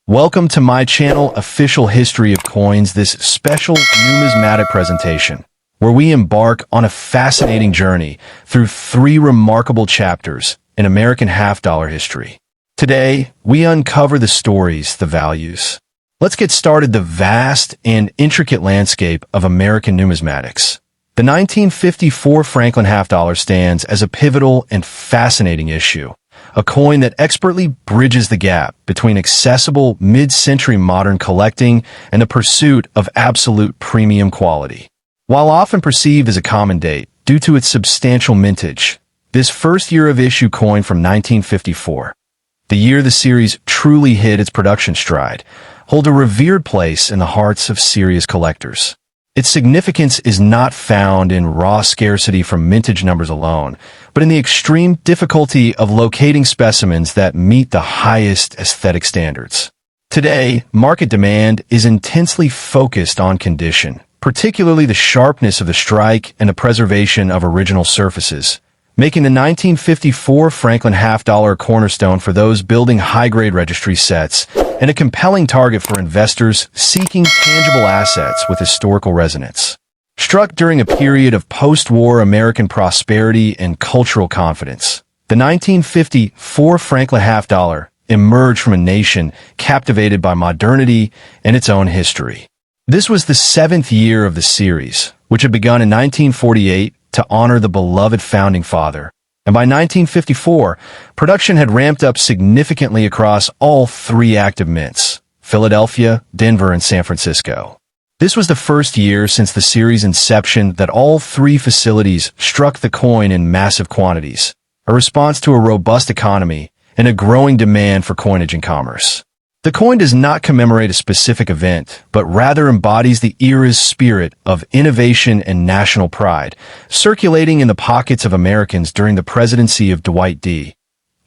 Welcome to my channel, Official History of Coins, this special numismatic presentation, where we embark on a fascinating journey through three remarkable chapters in American half-dollar history. Today, we uncover the stories, the values. Let's get started. The vast and intricate landscape of American numismatics. The 1954 Franklin half-dollar stands as a pivotal and fascinating issue. A coin that expertly bridges the gap between accessible mid-century modern collecting and the pursuit of absolute premium quality. While often perceived as a common date due to its substantial mintage, this first year of issue coin from 1954, the year the series truly hit its production stride, hold a revered place in the hearts of serious collectors. Its significance is not found in raw scarcity from mintage numbers alone, but in the extreme difficulty of locating specimens that meet the highest aesthetic standards. Today, market demand is intensely focused on condition, particularly the sharpness of the strike and the preservation of original surfaces, making the 1954 Franklin half-dollar a cornerstone for those building high-grade registry sets and a compelling target for investors seeking tangible assets with historical resonance. Struck during a period of post-war American prosperity and cultural confidence, the 1954 Franklin half-dollar emerged from a nation captivated by modernity and its own history. This was the seventh year of the series, which had begun in 1948 to honor the beloved founding father, and by 1954, production had ramped up significantly across all three active mints, Philadelphia, Denver, and San Francisco. This was the first year since the series' inception that all three facilities struck the coin in massive quantities, a response to a robust economy and a growing demand for coinage and commerce. The coin does not commemorate a specific event, but rather embodies the era's spirit of innovation and national pride, circulating in the pockets of Americans during the presidency of Dwight D.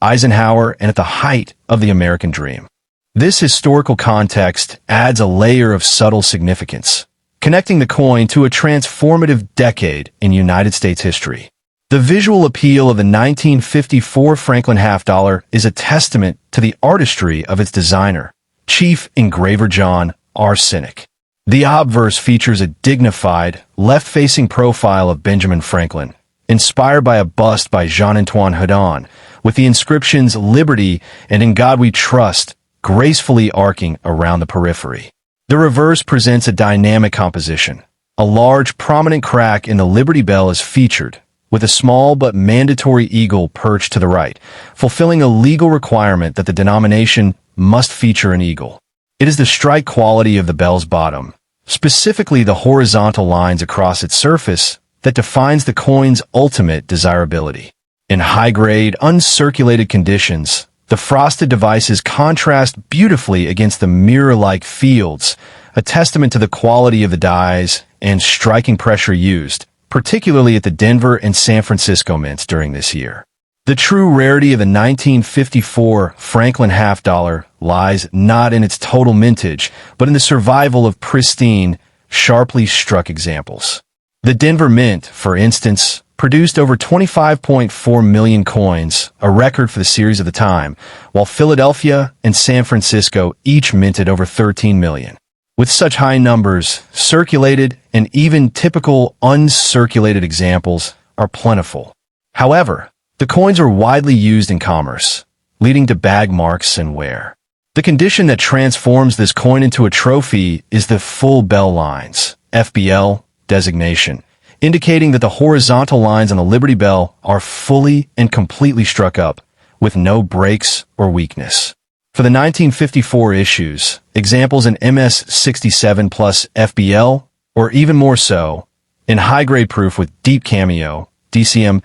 Eisenhower and at the height of the American dream. This historical context adds a layer of subtle significance, connecting the coin to a transformative decade in United States history. The visual appeal of the 1954 Franklin half-dollar is a testament to the artistry of its designer, Chief Engraver John R. Sinek. The obverse features a dignified, left-facing profile of Benjamin Franklin, inspired by a bust by Jean-Antoine Houdon, with the inscriptions "Liberty" and "In God We Trust" gracefully arcing around the periphery. The reverse presents a dynamic composition. A large, prominent crack in the Liberty Bell is featured, with a small but mandatory eagle perched to the right, fulfilling a legal requirement that the denomination must feature an eagle. It is the strike quality of the bell's bottom, specifically the horizontal lines across its surface, that defines the coin's ultimate desirability. In high-grade, uncirculated conditions, the frosted devices contrast beautifully against the mirror-like fields, a testament to the quality of the dies and striking pressure used, particularly at the Denver and San Francisco mints during this year. The true rarity of the 1954 Franklin half-dollar lies not in its total mintage, but in the survival of pristine, sharply struck examples. The Denver Mint, for instance, produced over 25.4 million coins, a record for the series of the time, while Philadelphia and San Francisco each minted over 13 million. With such high numbers, circulated and even typical uncirculated examples are plentiful. However, the coins are widely used in commerce, leading to bag marks and wear. The condition that transforms this coin into a trophy is the full bell lines, FBL, designation, indicating that the horizontal lines on the Liberty Bell are fully and completely struck up, with no breaks or weakness. For the 1954 issues, examples in MS67 plus FBL, or even more so, in high-grade proof with deep cameo, DCM,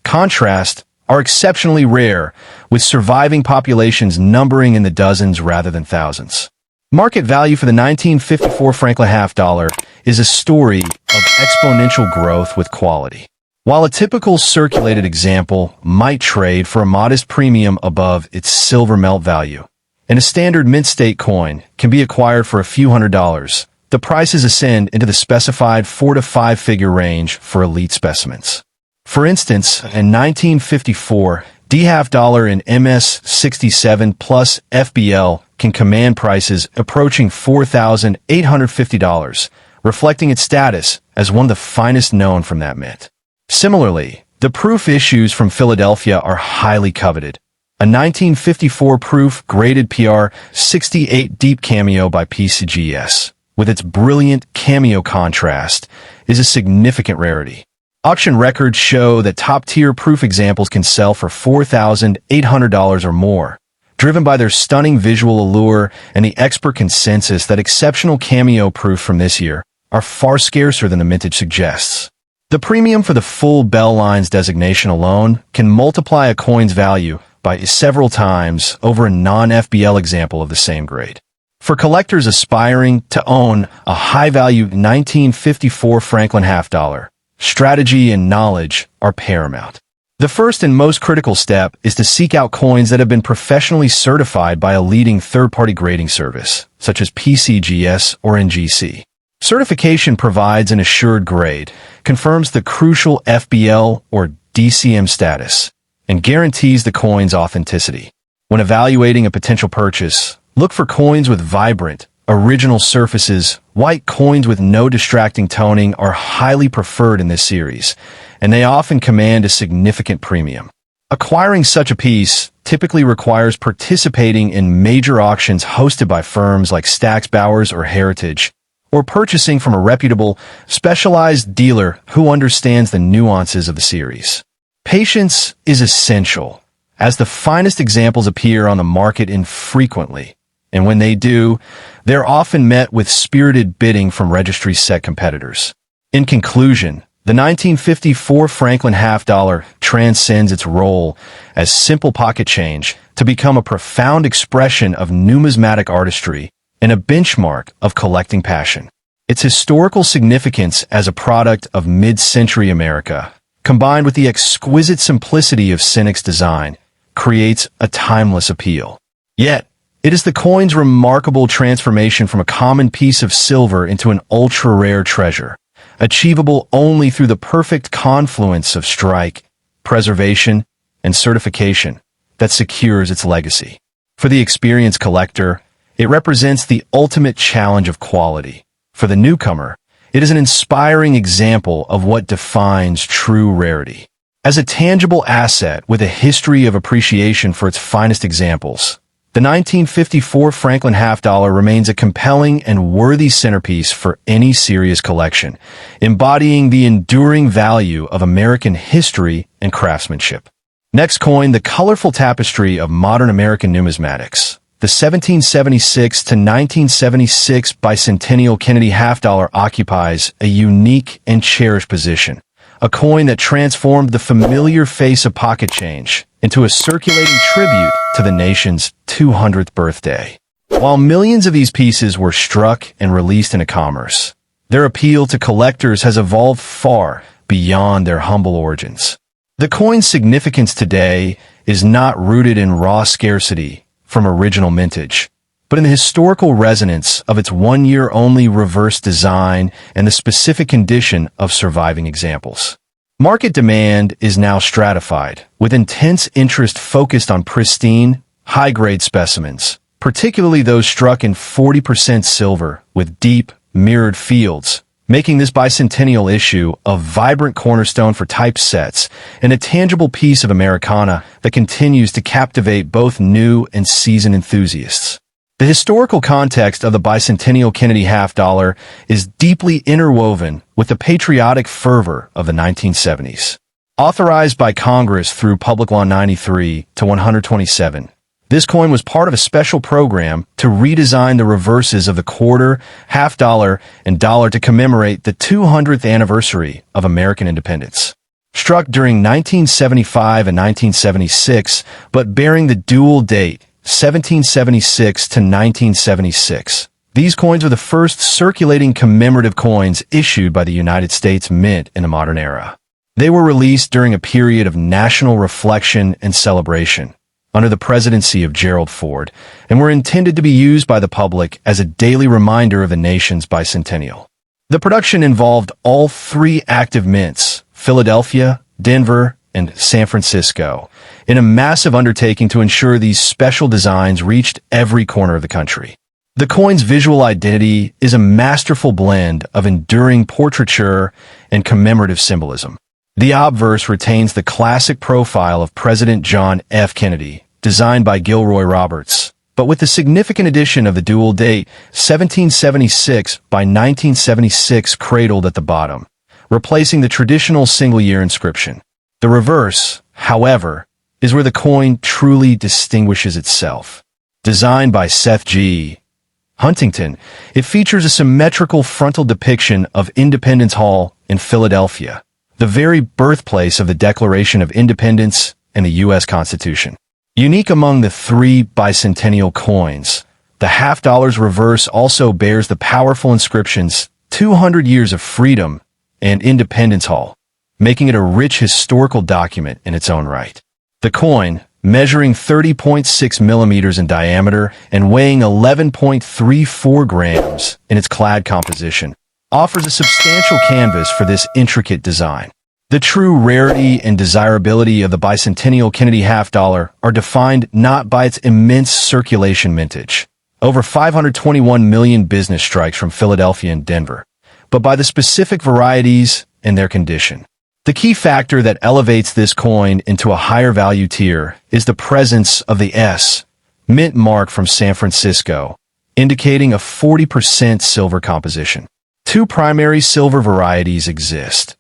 contrast, are exceptionally rare, with surviving populations numbering in the dozens rather than thousands. Market value for the 1954 Franklin half-dollar is a story of exponential growth with quality. While a typical circulated example might trade for a modest premium above its silver melt value, and a standard mint-state coin can be acquired for a few $100s, the prices ascend into the specified 4- to 5-figure range for elite specimens. For instance, in 1954, D half dollar and MS67 plus FBL can command prices approaching $4,850, reflecting its status as one of the finest known from that mint. Similarly, the proof issues from Philadelphia are highly coveted. A 1954 proof graded PR 68 deep cameo by PCGS, with its brilliant cameo contrast, is a significant rarity. Auction records show that top-tier proof examples can sell for $4,800 or more, driven by their stunning visual allure and the expert consensus that exceptional cameo proof from this year are far scarcer than the mintage suggests. The premium for the full Bell Lines designation alone can multiply a coin's value by several times over a non-FBL example of the same grade. For collectors aspiring to own a high-value 1954 Franklin Half Dollar, strategy and knowledge are paramount. The first and most critical step is to seek out coins that have been professionally certified by a leading third-party grading service, such as PCGS or NGC. Certification provides an assured grade, confirms the crucial FBL or DCM status, and guarantees the coin's authenticity. When evaluating a potential purchase, look for coins with vibrant, original surfaces. White coins with no distracting toning are highly preferred in this series, and they often command a significant premium. Acquiring such a piece typically requires participating in major auctions hosted by firms like Stack's Bowers or Heritage, or purchasing from a reputable, specialized dealer who understands the nuances of the series. Patience is essential, as the finest examples appear on the market infrequently, and when they do, they're often met with spirited bidding from registry-set competitors. In conclusion, the 1954 Franklin Half Dollar transcends its role as simple pocket change to become a profound expression of numismatic artistry and a benchmark of collecting passion. Its historical significance as a product of mid-century America, combined with the exquisite simplicity of Cynic's design, creates a timeless appeal. Yet, it is the coin's remarkable transformation from a common piece of silver into an ultra-rare treasure, achievable only through the perfect confluence of strike, preservation, and certification, that secures its legacy. For the experienced collector, it represents the ultimate challenge of quality. For the newcomer, it is an inspiring example of what defines true rarity. As a tangible asset with a history of appreciation for its finest examples, the 1954 Franklin Half Dollar remains a compelling and worthy centerpiece for any serious collection, embodying the enduring value of American history and craftsmanship. Next coin, the colorful tapestry of modern American numismatics. The 1776 to 1976 Bicentennial Kennedy Half Dollar occupies a unique and cherished position, a coin that transformed the familiar face of pocket change into a circulating tribute to the nation's 200th birthday. While millions of these pieces were struck and released into commerce, their appeal to collectors has evolved far beyond their humble origins. The coin's significance today is not rooted in raw scarcity from original mintage, but in the historical resonance of its one-year-only reverse design and the specific condition of surviving examples. Market demand is now stratified, with intense interest focused on pristine, high-grade specimens, particularly those struck in 40% silver with deep, mirrored fields, making this bicentennial issue a vibrant cornerstone for typesets and a tangible piece of Americana that continues to captivate both new and seasoned enthusiasts. The historical context of the Bicentennial Kennedy Half Dollar is deeply interwoven with the patriotic fervor of the 1970s. Authorized by Congress through Public Law 93 to 127, this coin was part of a special program to redesign the reverses of the quarter, half dollar, and dollar to commemorate the 200th anniversary of American independence. Struck during 1975 and 1976, but bearing the dual date, 1776 to 1976. These coins were the first circulating commemorative coins issued by the United States Mint in the modern era. They were released during a period of national reflection and celebration under the presidency of Gerald Ford and were intended to be used by the public as a daily reminder of the nation's bicentennial. The production involved all three active mints, Philadelphia, Denver, and San Francisco, in a massive undertaking to ensure these special designs reached every corner of the country. The coin's visual identity is a masterful blend of enduring portraiture and commemorative symbolism. The obverse retains the classic profile of President John F. Kennedy, designed by Gilroy Roberts, but with the significant addition of the dual date 1776 by 1976 cradled at the bottom, replacing the traditional single-year inscription. The reverse, however, is where the coin truly distinguishes itself. Designed by Seth G. Huntington, it features a symmetrical frontal depiction of Independence Hall in Philadelphia, the very birthplace of the Declaration of Independence and the U.S. Constitution. Unique among the three bicentennial coins, the half-dollar's reverse also bears the powerful inscriptions 200 Years of Freedom and Independence Hall, making it a rich historical document in its own right. The coin, measuring 30.6 millimeters in diameter and weighing 11.34 grams in its clad composition, offers a substantial canvas for this intricate design. The true rarity and desirability of the Bicentennial Kennedy Half Dollar are defined not by its immense circulation mintage, over 521 million business strikes from Philadelphia and Denver, but by the specific varieties and their condition. The key factor that elevates this coin into a higher value tier is the presence of the S mint mark from San Francisco, indicating a 40% silver composition. Two primary silver varieties exist.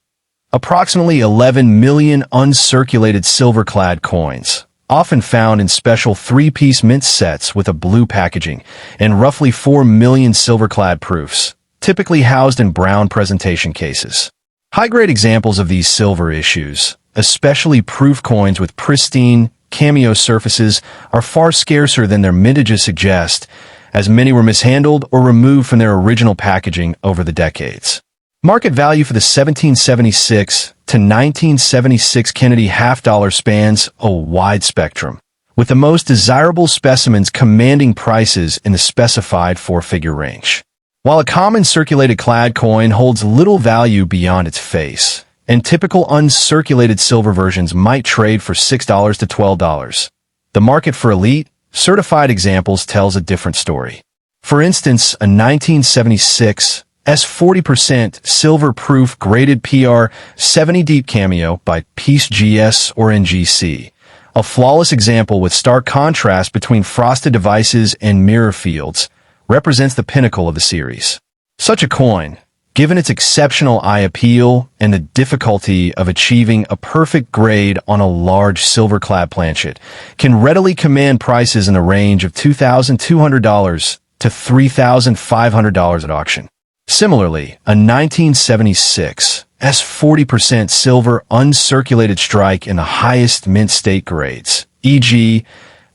Approximately 11 million uncirculated silver-clad coins, often found in special three-piece mint sets with a blue packaging, and roughly 4 million silver-clad proofs, typically housed in brown presentation cases. High-grade examples of these silver issues, especially proof coins with pristine, cameo surfaces, are far scarcer than their mintages suggest, as many were mishandled or removed from their original packaging over the decades. Market value for the 1776 to 1976 Kennedy Half Dollar spans a wide spectrum, with the most desirable specimens commanding prices in the specified four-figure range. While a common circulated clad coin holds little value beyond its face, and typical uncirculated silver versions might trade for $6 to $12, the market for elite, certified examples tells a different story. For instance, a 1976 S40% silver-proof graded PR 70 deep cameo by Piece GS or NGC, a flawless example with stark contrast between frosted devices and mirror fields, represents the pinnacle of the series. Such a coin, given its exceptional eye appeal and the difficulty of achieving a perfect grade on a large silver-clad planchet, can readily command prices in the range of $2,200 to $3,500 at auction. Similarly, a 1976 S40% silver uncirculated strike in the highest mint state grades, e.g.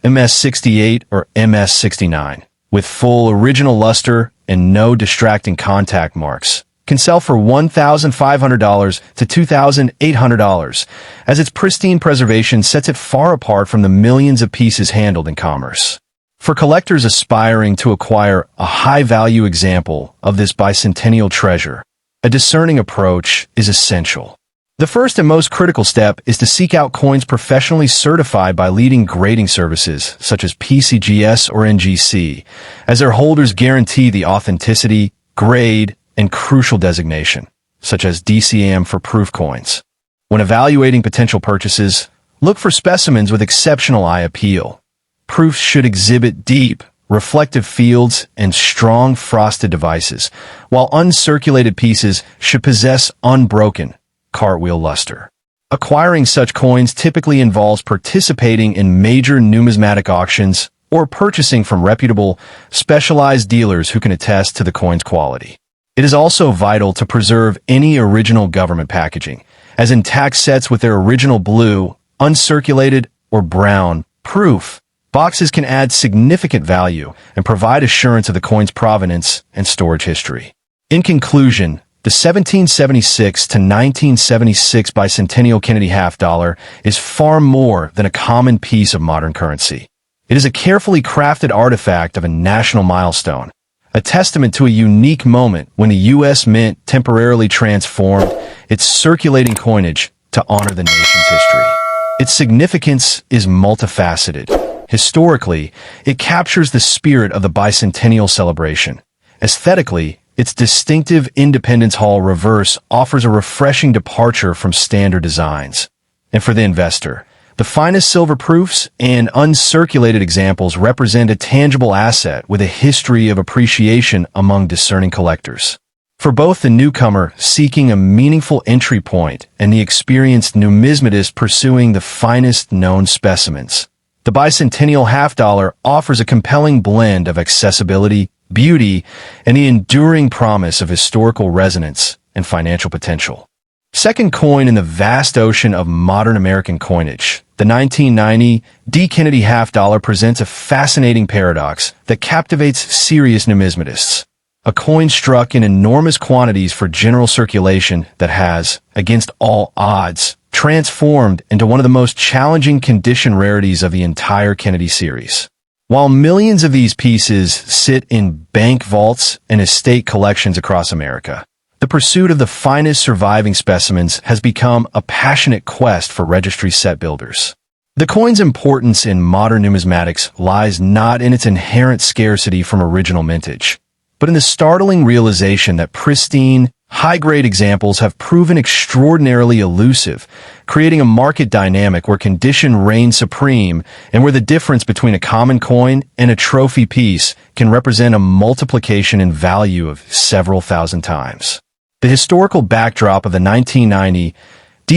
MS68 or MS69, with full original luster and no distracting contact marks, can sell for $1,500 to $2,800, as its pristine preservation sets it far apart from the millions of pieces handled in commerce. For collectors aspiring to acquire a high-value example of this bicentennial treasure, a discerning approach is essential. The first and most critical step is to seek out coins professionally certified by leading grading services such as PCGS or NGC, as their holders guarantee the authenticity, grade, and crucial designation, such as DCAM for proof coins. When evaluating potential purchases, look for specimens with exceptional eye appeal. Proofs should exhibit deep, reflective fields and strong frosted devices, while uncirculated pieces should possess unbroken cartwheel luster. Acquiring such coins typically involves participating in major numismatic auctions or purchasing from reputable, specialized dealers who can attest to the coin's quality. It is also vital to preserve any original government packaging, as intact sets with their original blue, uncirculated, or brown proof boxes can add significant value and provide assurance of the coin's provenance and storage history. In conclusion, the 1776 to 1976 Bicentennial Kennedy Half Dollar is far more than a common piece of modern currency. It is a carefully crafted artifact of a national milestone, a testament to a unique moment when the U.S. Mint temporarily transformed its circulating coinage to honor the nation's history. Its significance is multifaceted. Historically, it captures the spirit of the bicentennial celebration. Aesthetically, its distinctive Independence Hall reverse offers a refreshing departure from standard designs. And for the investor, the finest silver proofs and uncirculated examples represent a tangible asset with a history of appreciation among discerning collectors. For both the newcomer seeking a meaningful entry point and the experienced numismatist pursuing the finest known specimens, the Bicentennial Half-Dollar offers a compelling blend of accessibility, beauty, and the enduring promise of historical resonance and financial potential. Second coin in the vast ocean of modern American coinage, the 1990 Kennedy Half-Dollar presents a fascinating paradox that captivates serious numismatists. A coin struck in enormous quantities for general circulation that has, against all odds, transformed into one of the most challenging condition rarities of the entire Kennedy series. While millions of these pieces sit in bank vaults and estate collections across America, the pursuit of the finest surviving specimens has become a passionate quest for registry set builders. The coin's importance in modern numismatics lies not in its inherent scarcity from original mintage, but in the startling realization that pristine, high-grade examples have proven extraordinarily elusive, creating a market dynamic where condition reigns supreme and where the difference between a common coin and a trophy piece can represent a multiplication in value of several thousand times. The historical backdrop of the 1990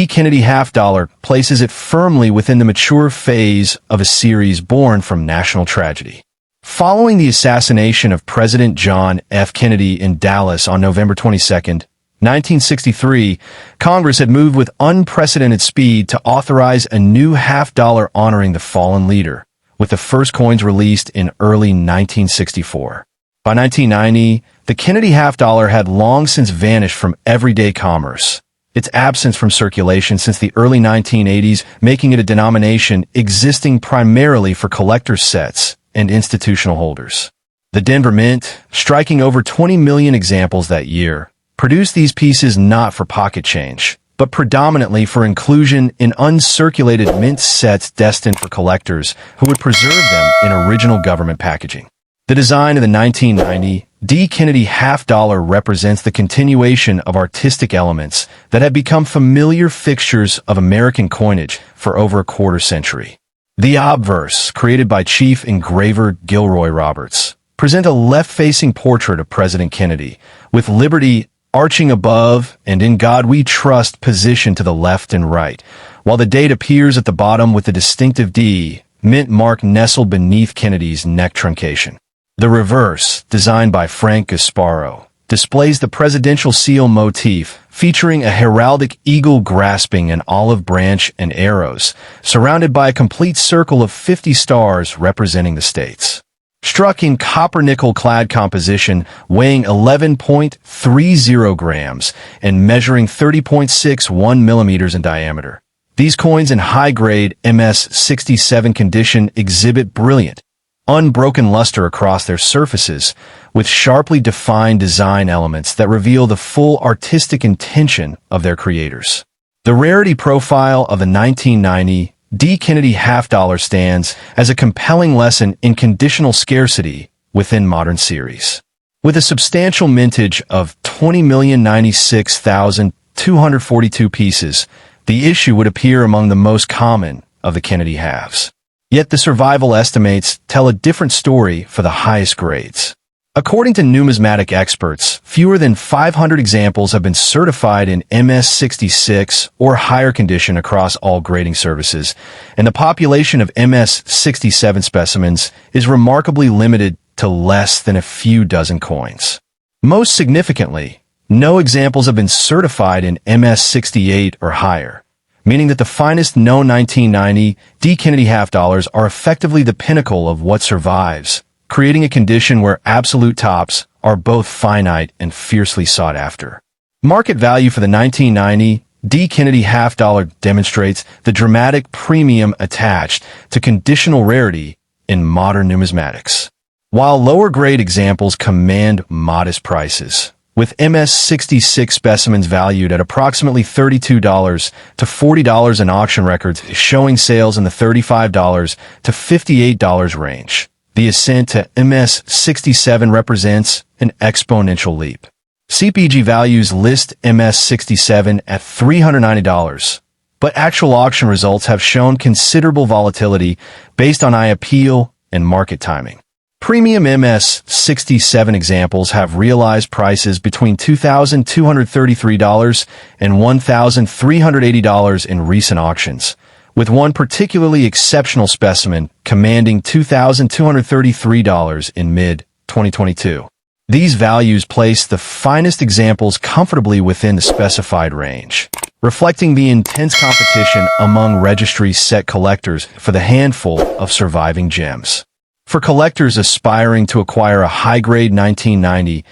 Kennedy Half-Dollar places it firmly within the mature phase of a series born from national tragedy. Following the assassination of President John F. Kennedy in Dallas on November 22, 1963, Congress had moved with unprecedented speed to authorize a new half-dollar honoring the fallen leader, with the first coins released in early 1964. By 1990, the Kennedy half-dollar had long since vanished from everyday commerce, its absence from circulation since the early 1980s making it a denomination existing primarily for collector's sets and institutional holders. The Denver Mint, striking over 20 million examples that year, produced these pieces not for pocket change, but predominantly for inclusion in uncirculated mint sets destined for collectors who would preserve them in original government packaging. The design of the 1990 Kennedy Half-Dollar represents the continuation of artistic elements that have become familiar fixtures of American coinage for over a quarter century. The obverse, created by Chief Engraver Gilroy Roberts, present a left-facing portrait of President Kennedy, with liberty arching above and in God we trust positioned to the left and right, while the date appears at the bottom with the distinctive D mint mark nestled beneath Kennedy's neck truncation. The reverse, designed by Frank Gasparo, displays the presidential seal motif featuring a heraldic eagle grasping an olive branch and arrows, surrounded by a complete circle of 50 stars representing the states. Struck in copper-nickel-clad composition, weighing 11.30 grams and measuring 30.61 millimeters in diameter, these coins in high-grade MS-67 condition exhibit brilliant, unbroken luster across their surfaces, with sharply defined design elements that reveal the full artistic intention of their creators. The rarity profile of the 1990 Kennedy Half-Dollar stands as a compelling lesson in conditional scarcity within modern series. With a substantial mintage of 20,096,242 pieces, the issue would appear among the most common of the Kennedy halves. Yet the survival estimates tell a different story for the highest grades. According to numismatic experts, fewer than 500 examples have been certified in MS-66 or higher condition across all grading services, and the population of MS-67 specimens is remarkably limited to less than a few dozen coins. Most significantly, no examples have been certified in MS-68 or higher, meaning that the finest known 1990 Kennedy half-dollars are effectively the pinnacle of what survives, creating a condition where absolute tops are both finite and fiercely sought after. Market value for the 1990 Kennedy half-dollar demonstrates the dramatic premium attached to conditional rarity in modern numismatics. While lower-grade examples command modest prices, with MS-66 specimens valued at approximately $32 to $40 in auction records showing sales in the $35 to $58 range. The ascent to MS-67 represents an exponential leap. CPG values list MS-67 at $390, but actual auction results have shown considerable volatility based on IPO and market timing. Premium MS-67 examples have realized prices between $2,233 and $1,380 in recent auctions, with one particularly exceptional specimen commanding $2,233 in mid-2022. These values place the finest examples comfortably within the specified range, reflecting the intense competition among registry-set collectors for the handful of surviving gems. For collectors aspiring to acquire a high-grade 1990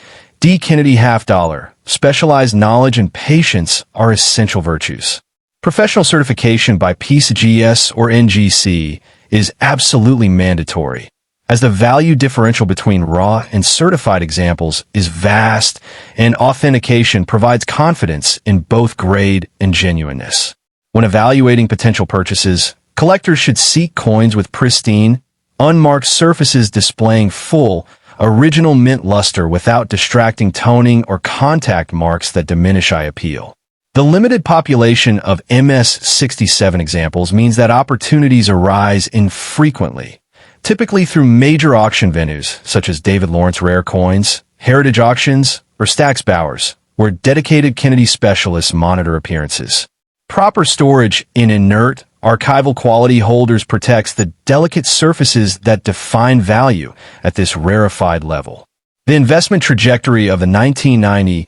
Kennedy Half Dollar, specialized knowledge and patience are essential virtues. Professional certification by PCGS or NGC is absolutely mandatory, as the value differential between raw and certified examples is vast, and authentication provides confidence in both grade and genuineness. When evaluating potential purchases, collectors should seek coins with pristine, unmarked surfaces displaying full, original mint luster without distracting toning or contact marks that diminish eye appeal. The limited population of MS-67 examples means that opportunities arise infrequently, typically through major auction venues such as David Lawrence Rare Coins, Heritage Auctions, or Stax Bowers, where dedicated Kennedy specialists monitor appearances. Proper storage in inert, archival quality holders protects the delicate surfaces that define value at this rarefied level. The investment trajectory of the 1990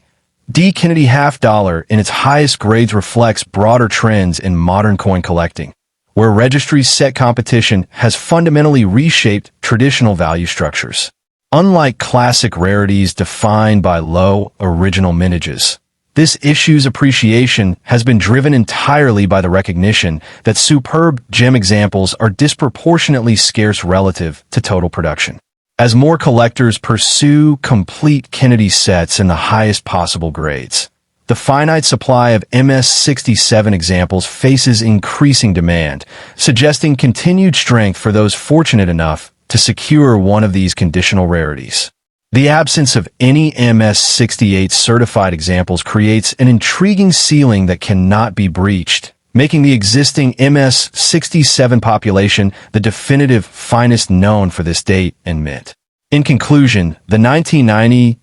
Kennedy Half Dollar in its highest grades reflects broader trends in modern coin collecting, where registry-set competition has fundamentally reshaped traditional value structures. Unlike classic rarities defined by low original mintages, this issue's appreciation has been driven entirely by the recognition that superb gem examples are disproportionately scarce relative to total production. As more collectors pursue complete Kennedy sets in the highest possible grades, the finite supply of MS-67 examples faces increasing demand, suggesting continued strength for those fortunate enough to secure one of these conditional rarities. The absence of any MS-68 certified examples creates an intriguing ceiling that cannot be breached, making the existing MS-67 population the definitive finest known for this date and mint. In conclusion, the 1990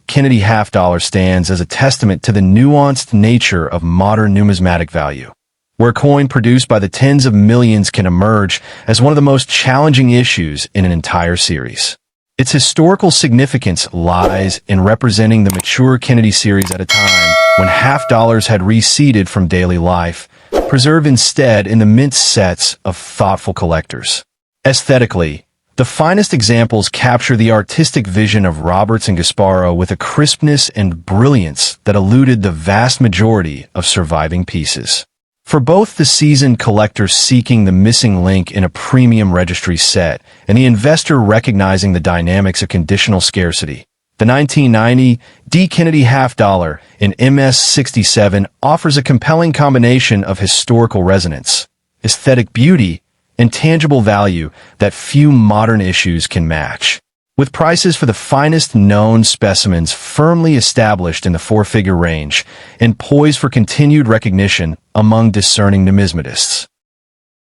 Kennedy Half Dollar stands as a testament to the nuanced nature of modern numismatic value, where coin produced by the tens of millions can emerge as one of the most challenging issues in an entire series. Its historical significance lies in representing the mature Kennedy series at a time when half dollars had receded from daily life, preserved instead in the mint sets of thoughtful collectors. Aesthetically, the finest examples capture the artistic vision of Roberts and Gasparo with a crispness and brilliance that eluded the vast majority of surviving pieces. For both the seasoned collector seeking the missing link in a premium registry set and the investor recognizing the dynamics of conditional scarcity, the 1990 Kennedy Half Dollar in MS-67 offers a compelling combination of historical resonance, aesthetic beauty, and tangible value that few modern issues can match. With prices for the finest known specimens firmly established in the four-figure range and poised for continued recognition among discerning numismatists.